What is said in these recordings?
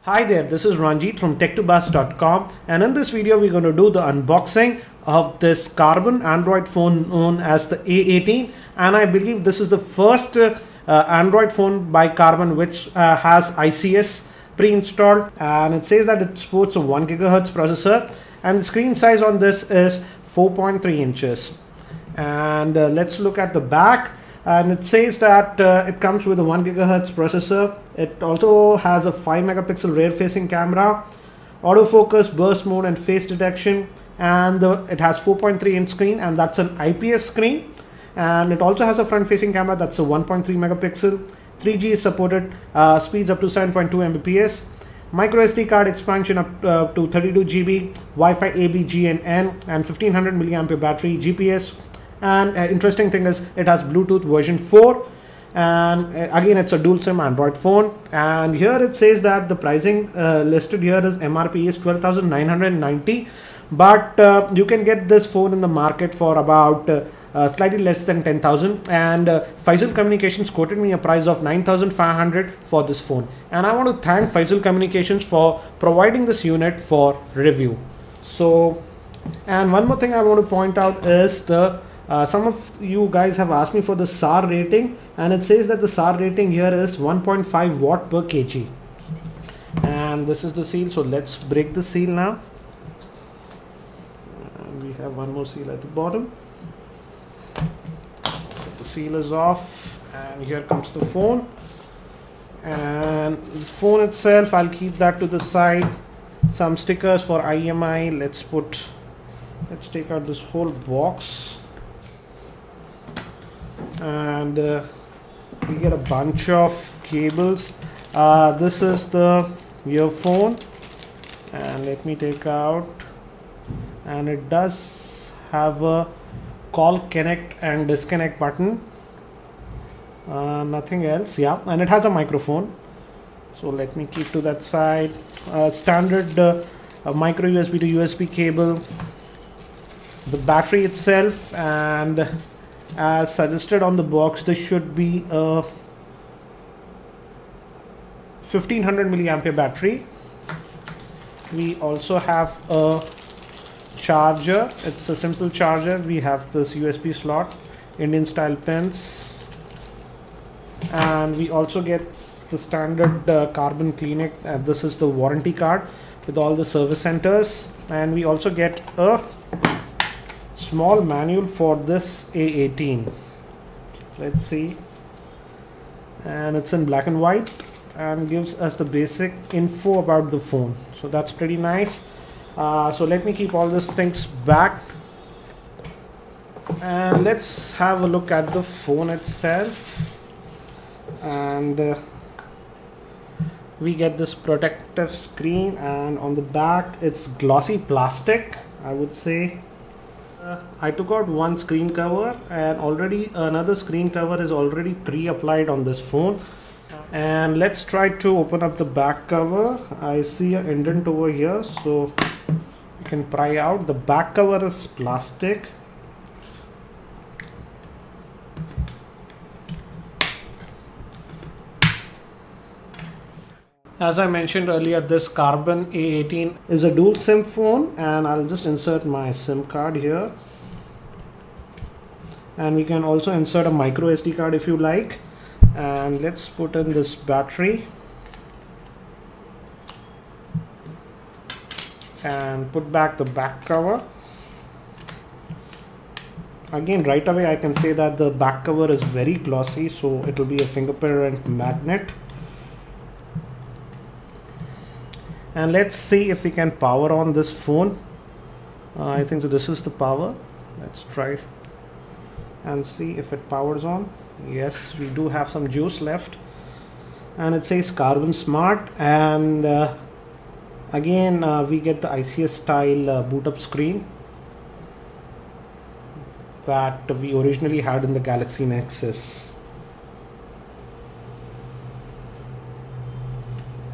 Hi there, this is Ranjit from tech2bus.com, and in this video we're going to do the unboxing of this Karbonn Android phone known as the A18, and I believe this is the first Android phone by Karbonn which has ICS pre-installed, and it says that it supports a 1 GHz processor, and the screen size on this is 4.3 inches. And let's look at the back. And it says that it comes with a 1 GHz processor. It also has a 5 megapixel rear facing camera, autofocus, burst mode and face detection, and it has 4.3 inch screen, and that's an IPS screen. And it also has a front facing camera, that's a 1.3 megapixel. 3G is supported, speeds up to 7.2 Mbps. Micro SD card expansion up to 32 GB, Wi-Fi A, B, G and N, and 1500 milliampere battery, GPS. And interesting thing is it has Bluetooth version 4, and again it's a dual SIM Android phone. And here it says that the pricing listed here is MRP is 12,990, but you can get this phone in the market for about slightly less than 10,000, and Faisal Communications quoted me a price of 9,500 for this phone, and I want to thank Faisal Communications for providing this unit for review. So, and one more thing I want to point out is the some of you guys have asked me for the SAR rating, and it says that the SAR rating here is 1.5 watt per kg. And this is the seal, so let's break the seal now. And we have one more seal at the bottom. So the seal is off, and here comes the phone. And the phone itself, I'll keep that to the side. Some stickers for IMI. Let's take out this whole box. And we get a bunch of cables. This is the earphone, and let me take out, and it does have a call, connect and disconnect button, nothing else. Yeah, and it has a microphone, so let me keep to that side. Standard micro USB to USB cable, the battery itself, and as suggested on the box, this should be a 1500 milliampere battery. We also have a charger. It's a simple charger. We have this USB slot, Indian style pins, and we also get the standard Karbonn Clinic. This is the warranty card with all the service centers, and we also get a small manual for this A18. Let's see, and it's in black and white and gives us the basic info about the phone, so that's pretty nice. So let me keep all these things back, and let's have a look at the phone itself. And we get this protective screen, and on the back it's glossy plastic, I would say. I took out one screen cover, and already another screen cover is already pre-applied on this phone. And let's try to open up the back cover. I see an indent over here, so you can pry out. The back cover is plastic. As I mentioned earlier, this Karbonn A18 is a dual SIM phone, and I'll just insert my SIM card here. And we can also insert a micro SD card if you like. And let's put in this battery and put back the back cover. Again, right away I can say that the back cover is very glossy, so it will be a fingerprint magnet. And let's see if we can power on this phone. I think so this is the power. Let's try and see if it powers on. Yes, we do have some juice left. And it says Karbonn Smart, and again we get the ICS style boot up screen that we originally had in the Galaxy Nexus.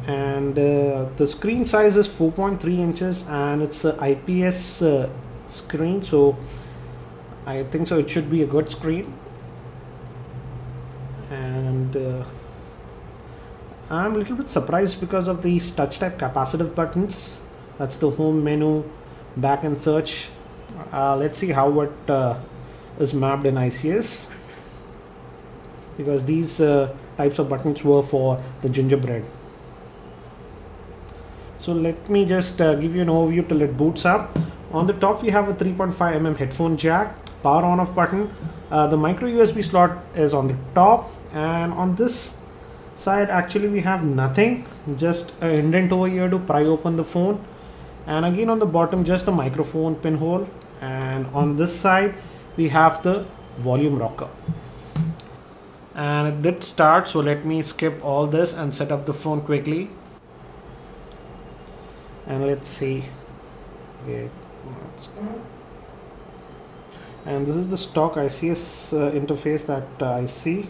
And the screen size is 4.3 inches, and it's a IPS screen, so I think so it should be a good screen. And I'm a little bit surprised because of these touch type capacitive buttons. That's the home menu, back and search. Let's see how it is mapped in ICS, because these types of buttons were for the gingerbread. So let me just give you an overview till it boots up. On the top we have a 3.5mm headphone jack, power on off button. The micro USB slot is on the top, and on this side actually we have nothing, just an indent over here to pry open the phone, and again on the bottom just the microphone pinhole, and on this side we have the volume rocker. And it did start, so let me skip all this and set up the phone quickly. And let's see. Okay. And this is the stock ICS interface that I see.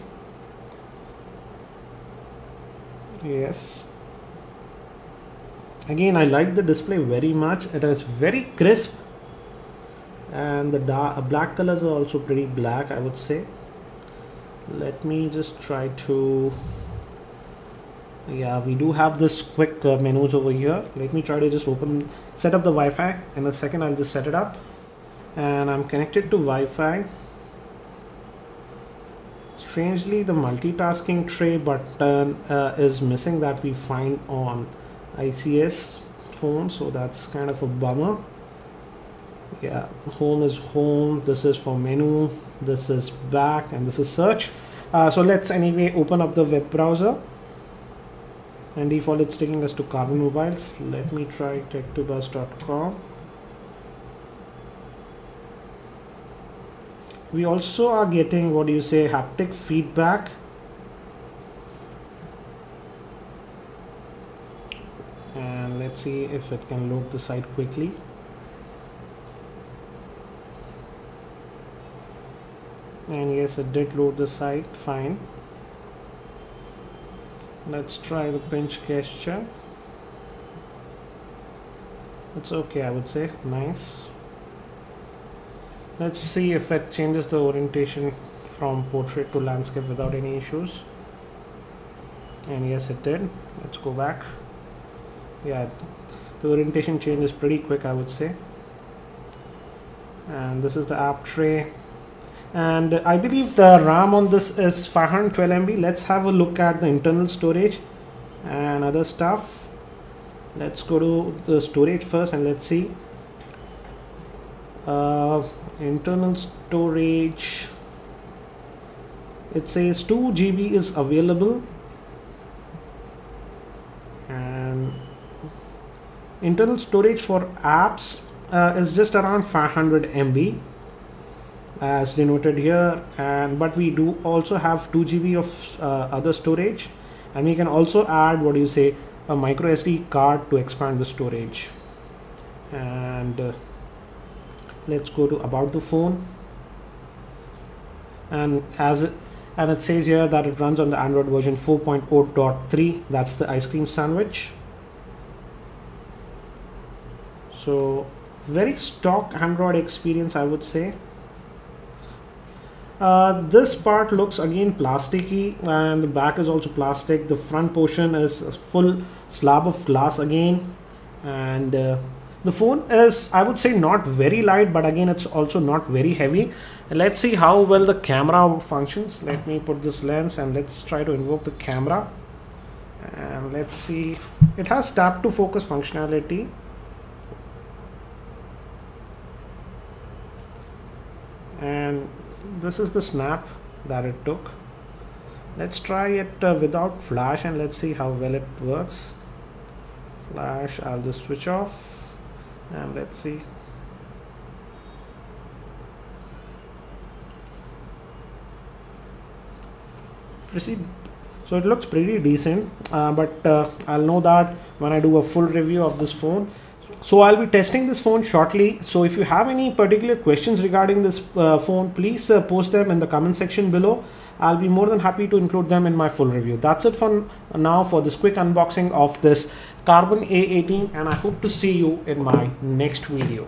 Yes. Again, I like the display very much. It is very crisp, and the black colors are also pretty black, I would say. Let me just try to, yeah, we do have this quick menus over here. Let me try to just set up the Wi-Fi. In a second I'll just set it up, and I'm connected to Wi-Fi. Strangely, the multitasking tray button is missing that we find on ICS phone, so that's kind of a bummer. Yeah, home is home, this is for menu, this is back, and this is search. So let's anyway open up the web browser, and default it's taking us to Karbonn Mobiles. Let me try tech2buzz.com. We also are getting, what do you say, haptic feedback. And let's see if it can load the site quickly. And yes, it did load the site fine. Let's try the pinch gesture. It's okay, I would say. Nice. Let's see if it changes the orientation from portrait to landscape without any issues. And yes, it did. Let's go back. Yeah, the orientation change is pretty quick, I would say. And this is the app tray. And I believe the RAM on this is 512 MB. Let's have a look at the internal storage and other stuff. Let's go to the storage first and let's see. Internal storage, it says 2 GB is available, and internal storage for apps is just around 500 MB as denoted here, and but we do also have 2 GB of other storage, and we can also add, what do you say, a micro SD card to expand the storage. And let's go to about the phone, and it says here that it runs on the Android version 4.0.3. that's the ice cream sandwich. So very stock Android experience, I would say. This part looks again plasticky, and the back is also plastic. The front portion is a full slab of glass again, and the phone is, I would say, not very light, but again it's also not very heavy. Let's see how well the camera functions. Let me put this lens and let's try to invoke the camera, and let's see. It has tap to focus functionality. And this is the snap that it took. Let's try it without flash and let's see how well it works. Flash, I'll just switch off and let's see. Proceed. So it looks pretty decent, but I'll know that when I do a full review of this phone. So I'll be testing this phone shortly. So if you have any particular questions regarding this phone, please post them in the comment section below. I'll be more than happy to include them in my full review. That's it for now for this quick unboxing of this Karbonn A18, and I hope to see you in my next video.